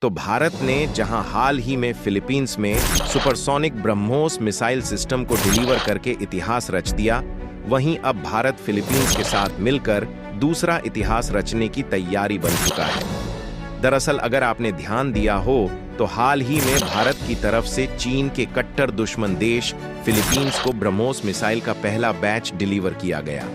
तो भारत ने जहां हाल ही में फिलीपींस में सुपरसोनिक ब्रह्मोस मिसाइल सिस्टम को डिलीवर करके इतिहास रच दिया, वहीं अब भारत फिलीपींस के साथ मिलकर दूसरा इतिहास रचने की तैयारी बन चुका है। दरअसल अगर आपने ध्यान दिया हो तो हाल ही में भारत की तरफ से चीन के कट्टर दुश्मन देश फिलीपींस को ब्रह्मोस मिसाइल का पहला बैच डिलीवर किया गया।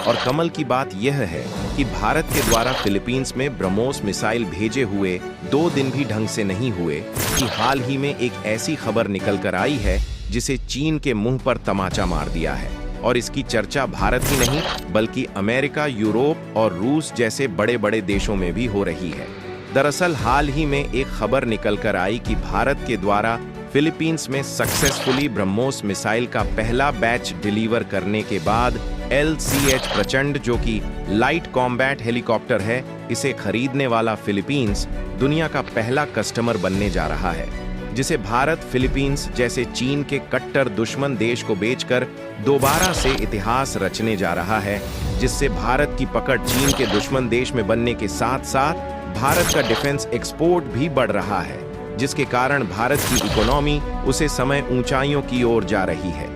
और कमाल की बात यह है कि भारत के द्वारा फिलीपींस में ब्रह्मोस मिसाइल भेजे हुए 2 दिन भी ढंग से नहीं हुए कि हाल ही में एक ऐसी खबर निकल कर आई है जिसे चीन के मुंह पर तमाचा मार दिया है। और इसकी चर्चा भारत ही नहीं बल्कि अमेरिका, यूरोप और रूस जैसे बड़े बड़े देशों में भी हो रही है। दरअसल हाल ही में एक खबर निकल कर आई कि भारत के द्वारा फिलीपींस में सक्सेसफुली ब्रह्मोस मिसाइल का पहला बैच डिलीवर करने के बाद LCH प्रचंड, जो कि लाइट कॉम्बैट हेलीकॉप्टर है, इसे खरीदने वाला फिलीपींस दुनिया का पहला कस्टमर बनने जा रहा है, जिसे भारत फिलीपींस जैसे चीन के कट्टर दुश्मन देश को बेचकर दोबारा से इतिहास रचने जा रहा है, जिससे भारत की पकड़ चीन के दुश्मन देश में बनने के साथ साथ भारत का डिफेंस एक्सपोर्ट भी बढ़ रहा है, जिसके कारण भारत की इकोनॉमी उसे समय ऊंचाइयों की ओर जा रही है।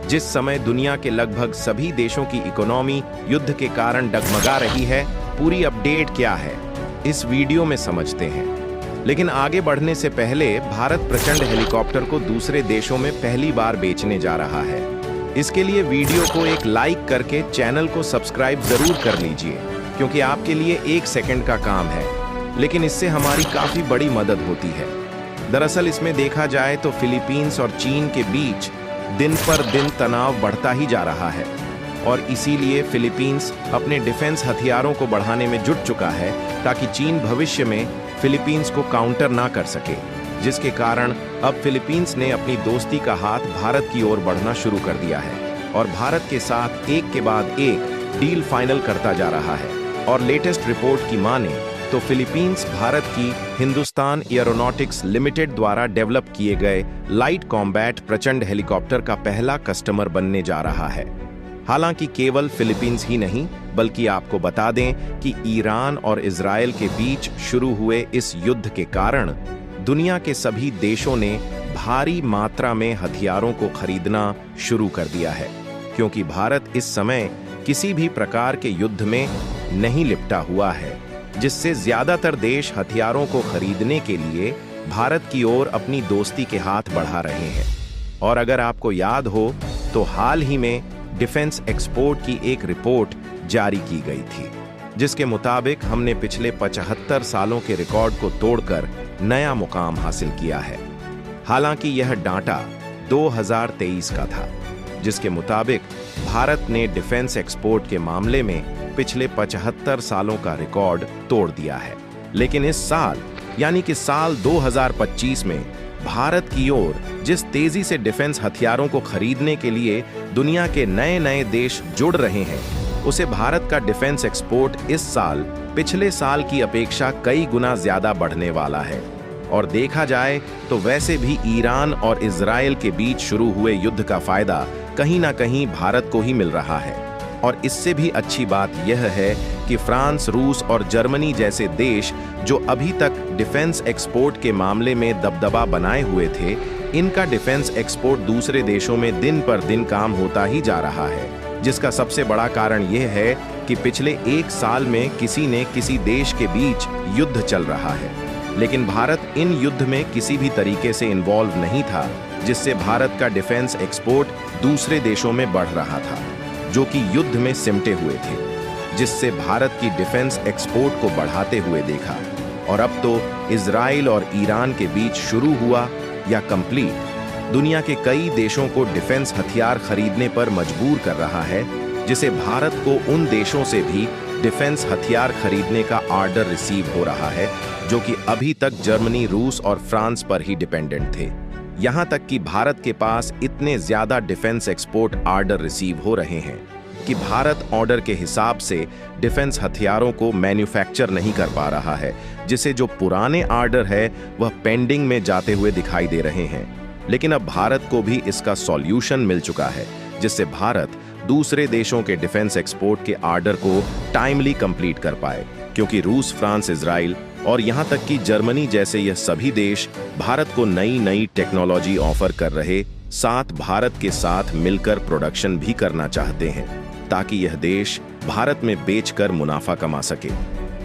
जिस समय दुनिया के लगभग सभी देशों की इकोनॉमी युद्ध के कारण डगमगा रही है, पूरी अपडेट क्या है इस वीडियो में समझते हैं। लेकिन आगे बढ़ने से पहले भारत प्रचंड हेलीकॉप्टर को दूसरे देशों में पहली बार बेचने जा रहा है। इसके लिए वीडियो को एक लाइक करके चैनल को सब्सक्राइब जरूर कर लीजिए, क्योंकि आपके लिए 1 सेकंड का काम है, लेकिन इससे हमारी काफी बड़ी मदद होती है। दरअसल इसमें देखा जाए तो फिलीपींस और चीन के बीच दिन पर दिन तनाव बढ़ता ही जा रहा है, और इसीलिए फिलीपींस अपने डिफेंस हथियारों को बढ़ाने में जुट चुका है ताकि चीन भविष्य में फिलीपींस को काउंटर ना कर सके, जिसके कारण अब फिलीपींस ने अपनी दोस्ती का हाथ भारत की ओर बढ़ना शुरू कर दिया है और भारत के साथ एक के बाद एक डील फाइनल करता जा रहा है। और लेटेस्ट रिपोर्ट की माने तो फिलीपींस भारत की हिंदुस्तान एरोनॉटिक्स लिमिटेड द्वारा डेवलप किए गए लाइट कॉम्बैट प्रचंड हेलीकॉप्टर का पहला कस्टमर बनने जा रहा है। हालांकि केवल फिलीपींस ही नहीं बल्कि आपको बता दें कि ईरान और इजराइल के बीच शुरू हुए इस युद्ध के कारण दुनिया के सभी देशों ने भारी मात्रा में हथियारों को खरीदना शुरू कर दिया है, क्योंकि भारत इस समय किसी भी प्रकार के युद्ध में नहीं लिपटा हुआ है, जिससे ज्यादातर देश हथियारों को खरीदने के लिए भारत की ओर अपनी दोस्ती के हाथ बढ़ा रहे हैं। और अगर आपको याद हो तो हाल ही में डिफेंस एक्सपोर्ट की एक रिपोर्ट जारी की गई थी, जिसके मुताबिक हमने पिछले 75 सालों के रिकॉर्ड को तोड़कर नया मुकाम हासिल किया है। हालांकि यह डाटा 2023 का था, जिसके मुताबिक भारत ने डिफेंस एक्सपोर्ट के मामले में पिछले 75 सालों का रिकॉर्ड तोड़ दिया है। लेकिन इस साल यानी कि साल 2025 में भारत की ओर जिस तेजी से डिफेंस हथियारों को खरीदने के लिए दुनिया के नए नए देश जुड़ रहे हैं, उसे भारत का डिफेंस एक्सपोर्ट इस साल पिछले साल की अपेक्षा कई गुना ज्यादा बढ़ने वाला है। और देखा जाए तो वैसे भी ईरान और इजराइल के बीच शुरू हुए युद्ध का फायदा कहीं ना कहीं भारत को ही मिल रहा है। और इससे भी अच्छी बात यह है कि फ्रांस, रूस और जर्मनी जैसे देश जो अभी तक डिफेंस एक्सपोर्ट के मामले में दबदबा बनाए हुए थे, इनका डिफेंस एक्सपोर्ट दूसरे देशों में दिन पर दिन काम होता ही जा रहा है, जिसका सबसे बड़ा कारण यह है कि पिछले 1 साल में किसी न किसी देश के बीच युद्ध चल रहा है, लेकिन भारत इन युद्ध में किसी भी तरीके से इन्वॉल्व नहीं था, जिससे भारत का डिफेंस एक्सपोर्ट दूसरे देशों में बढ़ रहा था जो कि युद्ध में सिमटे हुए थे, जिससे भारत की डिफेंस एक्सपोर्ट को बढ़ाते हुए देखा। और अब तो इजराइल और ईरान के बीच शुरू हुआ या कंप्लीट दुनिया के कई देशों को डिफेंस हथियार खरीदने पर मजबूर कर रहा है, जिसे भारत को उन देशों से भी डिफेंस हथियार खरीदने का ऑर्डर रिसीव हो रहा है, जो कि अभी तक जर्मनी, रूस और फ्रांस पर ही डिपेंडेंट थे। यहां तक कि भारत के पास इतने ज्यादा डिफेंस एक्सपोर्ट ऑर्डर रिसीव हो रहे हैं कि भारत ऑर्डर के हिसाब से डिफेंस हथियारों को मैन्युफैक्चर नहीं कर पा रहा है, जिसे जो पुराने ऑर्डर है वह पेंडिंग में जाते हुए दिखाई दे रहे हैं। लेकिन अब भारत को भी इसका सॉल्यूशन मिल चुका है, जिससे भारत दूसरे देशों के डिफेंस एक्सपोर्ट के ऑर्डर को टाइमली कंप्लीट कर पाए, क्योंकि रूस, फ्रांस, इजराइल और यहाँ तक कि जर्मनी जैसे यह सभी देश भारत को नई नई टेक्नोलॉजी ऑफर कर रहे, साथ भारत के साथ मिलकर प्रोडक्शन भी करना चाहते हैं ताकि यह देश भारत में बेचकर मुनाफा कमा सके।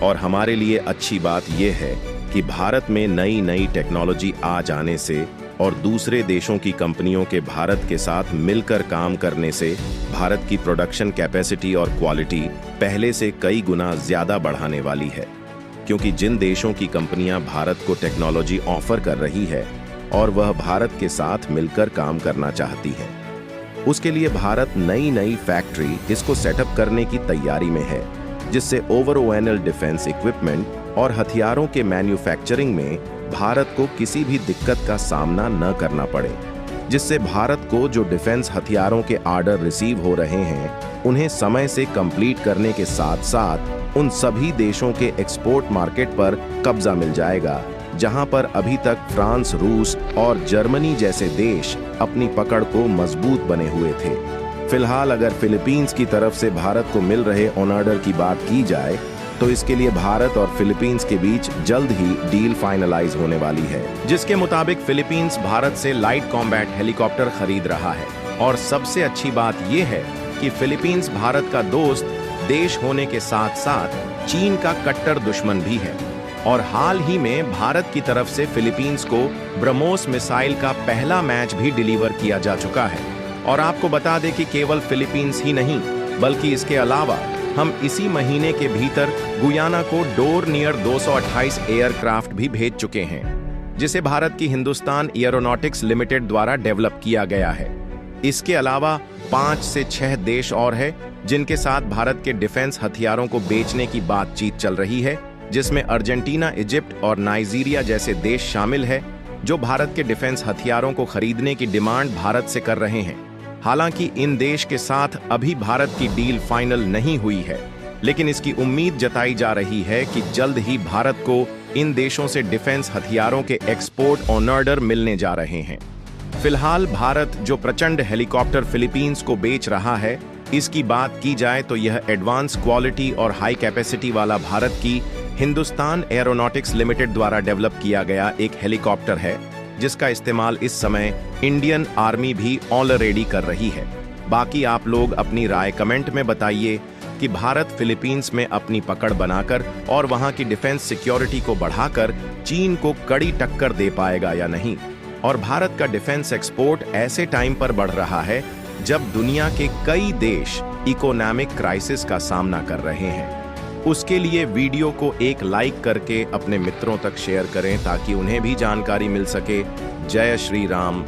और हमारे लिए अच्छी बात यह है कि भारत में नई नई टेक्नोलॉजी आ जाने से और दूसरे देशों की कंपनियों के भारत के साथ मिलकर काम करने से भारत की प्रोडक्शन कैपेसिटी और क्वालिटी पहले से कई गुना ज्यादा बढ़ाने वाली है, क्योंकि जिन देशों की कंपनियां भारत को टेक्नोलॉजी ऑफर कर रही है और वह भारत के साथ मिलकर काम करना चाहती है, उसके लिए भारत नई नई फैक्ट्री इसको सेटअप करने की तैयारी में है, जिससे ओवरऑल डिफेंस इक्विपमेंट और हथियारों के मैन्युफैक्चरिंग में भारत को किसी भी दिक्कत का सामना न करना पड़े, जिससे भारत को जो डिफेंस हथियारों के ऑर्डर रिसीव हो रहे हैं उन्हें समय से कंप्लीट करने के साथ साथ उन सभी देशों के एक्सपोर्ट मार्केट पर कब्जा मिल जाएगा, जहां पर अभी तक फ्रांस, रूस और जर्मनी जैसे देश अपनी पकड़ को मजबूत बने हुए थे। फिलहाल अगर फिलीपींस की तरफ से भारत को मिल रहे ऑर्डर की बात की जाए तो इसके लिए भारत और फिलीपींस के बीच जल्द ही डील फाइनलाइज होने वाली है, जिसके मुताबिक फिलीपींस भारत से लाइट कॉम्बैट हेलीकॉप्टर खरीद रहा है। और सबसे अच्छी बात यह है कि फिलीपींस भारत का दोस्त देश होने के साथ साथ चीन का कट्टर दुश्मन भी है। और हाल ही में भारत की तरफ से फिलीपींस को ब्रह्मोस मिसाइल का पहला मैच भी डिलीवर किया जा चुका है। और आपको बता दें कि केवल फिलीपींस ही नहीं बल्कि इसके अलावा हम इसी महीने के भीतर गुयाना को डोरनियर 228 एयरक्राफ्ट भी भेज चुके हैं, जिसे भारत की हिंदुस्तान एरोनॉटिक्स लिमिटेड द्वारा डेवलप किया गया है। इसके अलावा 5 से 6 देश और हैं जिनके साथ भारत के डिफेंस हथियारों को बेचने की बातचीत चल रही है, जिसमें अर्जेंटीना, इजिप्ट और नाइजीरिया जैसे देश शामिल है, जो भारत के डिफेंस हथियारों को खरीदने की डिमांड भारत से कर रहे हैं। हालांकि इन देश के साथ अभी भारत की डील फाइनल नहीं हुई है, लेकिन इसकी उम्मीद जताई जा रही है कि जल्द ही भारत को इन देशों से डिफेंस हथियारों के एक्सपोर्ट ऑर्डर मिलने जा रहे हैं। फिलहाल भारत जो प्रचंड हेलीकॉप्टर फिलीपींस को बेच रहा है, इसकी बात की जाए तो यह एडवांस क्वालिटी और हाई कैपेसिटी वाला भारत की हिंदुस्तान एरोनॉटिक्स लिमिटेड द्वारा डेवलप किया गया एक हेलीकॉप्टर है, जिसका इस्तेमाल इस समय इंडियन आर्मी भी ऑलरेडी कर रही है। बाकी आप लोग अपनी राय कमेंट में बताइए कि भारत फिलीपींस में अपनी पकड़ बनाकर और वहां की डिफेंस सिक्योरिटी को बढ़ाकर चीन को कड़ी टक्कर दे पाएगा या नहीं। और भारत का डिफेंस एक्सपोर्ट ऐसे टाइम पर बढ़ रहा है जब दुनिया के कई देश इकोनॉमिक क्राइसिस का सामना कर रहे हैं। उसके लिए वीडियो को एक लाइक करके अपने मित्रों तक शेयर करें ताकि उन्हें भी जानकारी मिल सके। जय श्री राम।